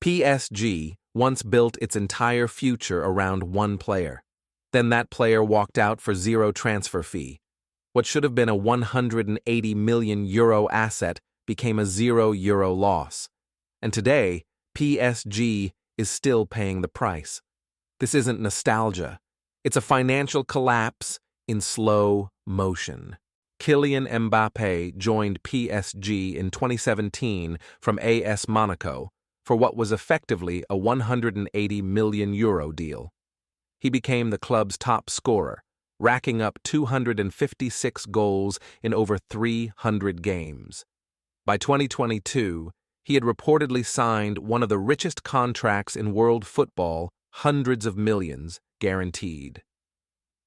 PSG once built its entire future around one player. Then that player walked out for zero transfer fee. What should have been a €180 million asset became a €0 loss. And today, PSG is still paying the price. This isn't nostalgia. It's a financial collapse in slow motion. Kylian Mbappé joined PSG in 2017 from AS Monaco for what was effectively a €180 million deal. He became the club's top scorer, racking up 256 goals in over 300 games. By 2022, he had reportedly signed one of the richest contracts in world football, hundreds of millions guaranteed.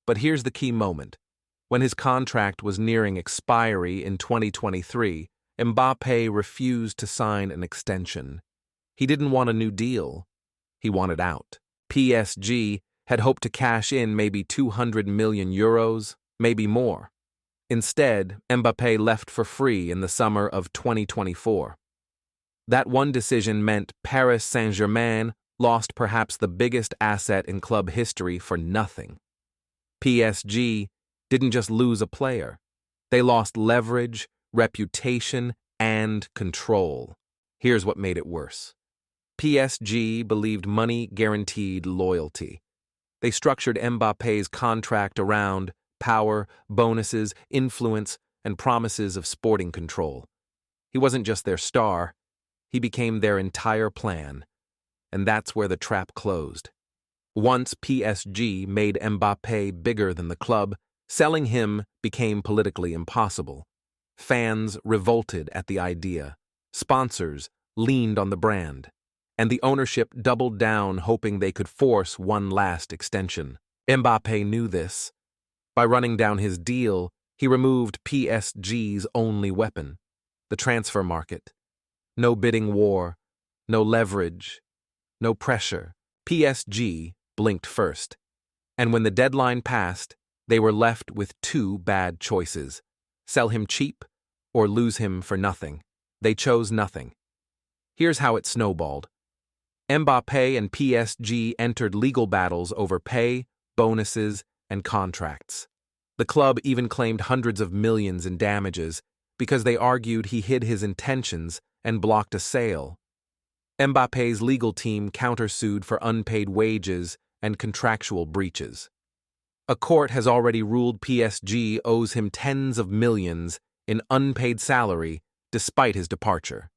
But here's the key moment. When his contract was nearing expiry in 2023, Mbappé refused to sign an extension. He didn't want a new deal. He wanted out. PSG had hoped to cash in maybe €200 million, maybe more. Instead, Mbappé left for free in the summer of 2024. That one decision meant Paris Saint-Germain lost perhaps the biggest asset in club history for nothing. PSG didn't just lose a player. They lost leverage, reputation, and control. Here's what made it worse. PSG believed money guaranteed loyalty. They structured Mbappé's contract around power, bonuses, influence, and promises of sporting control. He wasn't just their star, he became their entire plan. And that's where the trap closed. Once PSG made Mbappé bigger than the club, selling him became politically impossible. Fans revolted at the idea. Sponsors leaned on the brand. And the ownership doubled down, hoping they could force one last extension. Mbappé knew this. By running down his deal, he removed PSG's only weapon, the transfer market. No bidding war, no leverage, no pressure. PSG blinked first. And when the deadline passed, they were left with two bad choices: sell him cheap or lose him for nothing. They chose nothing. Here's how it snowballed. Mbappé and PSG entered legal battles over pay, bonuses, and contracts. The club even claimed hundreds of millions in damages because they argued he hid his intentions and blocked a sale. Mbappé's legal team countersued for unpaid wages and contractual breaches. A court has already ruled PSG owes him tens of millions in unpaid salary despite his departure.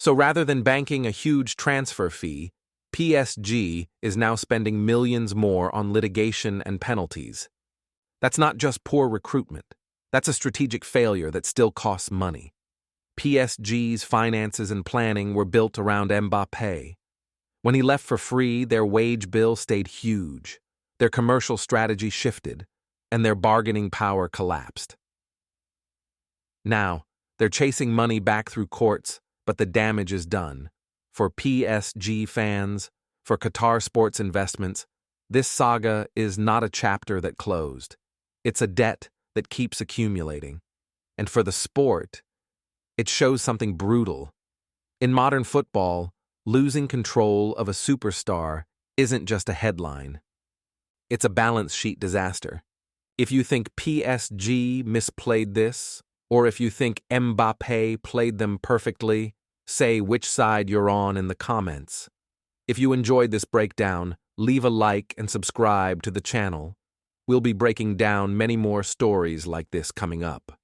So rather than banking a huge transfer fee, PSG is now spending millions more on litigation and penalties. That's not just poor recruitment. That's a strategic failure that still costs money. PSG's finances and planning were built around Mbappé. When he left for free, their wage bill stayed huge, their commercial strategy shifted, and their bargaining power collapsed. Now, they're chasing money back through courts, but the damage is done. For PSG fans, for Qatar Sports Investments, this saga is not a chapter that closed. It's a debt that keeps accumulating. And for the sport, it shows something brutal. In modern football, losing control of a superstar isn't just a headline. It's a balance sheet disaster. If you think PSG misplayed this, or if you think Mbappé played them perfectly, say which side you're on in the comments. If you enjoyed this breakdown, leave a like and subscribe to the channel. We'll be breaking down many more stories like this coming up.